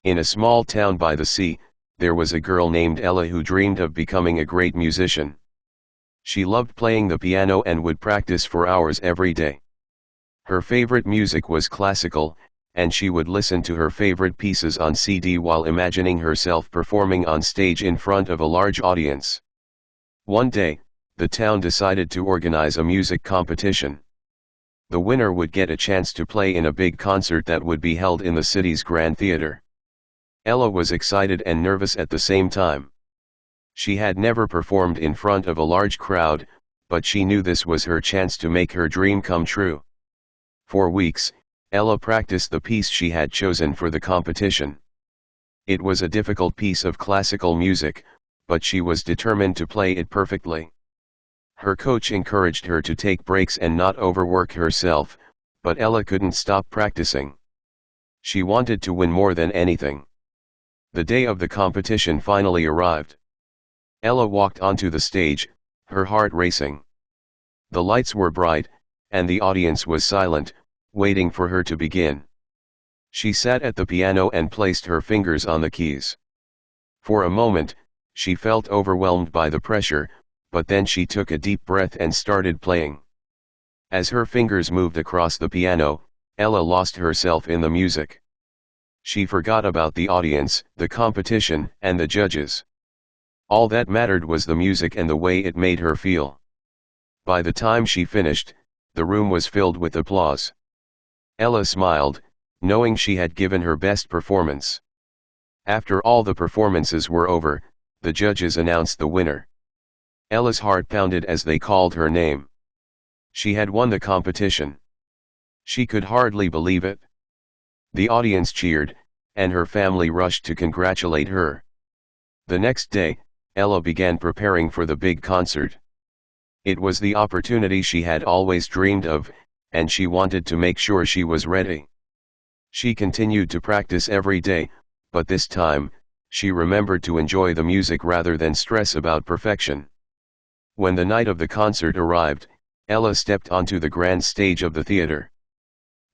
In a small town by the sea, there was a girl named Ella who dreamed of becoming a great musician. She loved playing the piano and would practice for hours every day. Her favorite music was classical, and she would listen to her favorite pieces on CD while imagining herself performing on stage in front of a large audience. One day, the town decided to organize a music competition. The winner would get a chance to play in a big concert that would be held in the city's Grand Theater. Ella was excited and nervous at the same time. She had never performed in front of a large crowd, but she knew this was her chance to make her dream come true. For weeks, Ella practiced the piece she had chosen for the competition. It was a difficult piece of classical music, but she was determined to play it perfectly. Her coach encouraged her to take breaks and not overwork herself, but Ella couldn't stop practicing. She wanted to win more than anything. The day of the competition finally arrived. Ella walked onto the stage, her heart racing. The lights were bright, and the audience was silent, waiting for her to begin. She sat at the piano and placed her fingers on the keys. For a moment, she felt overwhelmed by the pressure, but then she took a deep breath and started playing. As her fingers moved across the piano, Ella lost herself in the music. She forgot about the audience, the competition, and the judges. All that mattered was the music and the way it made her feel. By the time she finished, the room was filled with applause. Ella smiled, knowing she had given her best performance. After all the performances were over, the judges announced the winner. Ella's heart pounded as they called her name. She had won the competition. She could hardly believe it. The audience cheered, and her family rushed to congratulate her. The next day, Ella began preparing for the big concert. It was the opportunity she had always dreamed of, and she wanted to make sure she was ready. She continued to practice every day, but this time, she remembered to enjoy the music rather than stress about perfection. When the night of the concert arrived, Ella stepped onto the grand stage of the theater.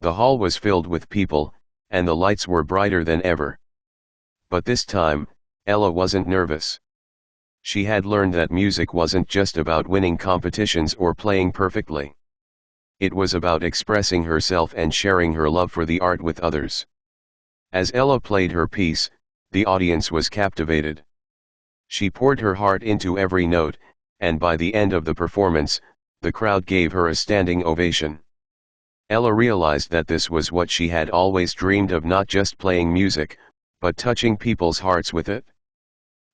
The hall was filled with people, and the lights were brighter than ever. But this time, Ella wasn't nervous. She had learned that music wasn't just about winning competitions or playing perfectly. It was about expressing herself and sharing her love for the art with others. As Ella played her piece, the audience was captivated. She poured her heart into every note, and by the end of the performance, the crowd gave her a standing ovation. Ella realized that this was what she had always dreamed of, not just playing music, but touching people's hearts with it.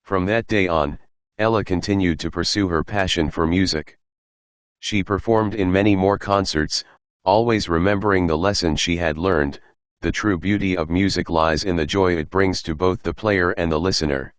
From that day on, Ella continued to pursue her passion for music. She performed in many more concerts, always remembering the lesson she had learned: the true beauty of music lies in the joy it brings to both the player and the listener.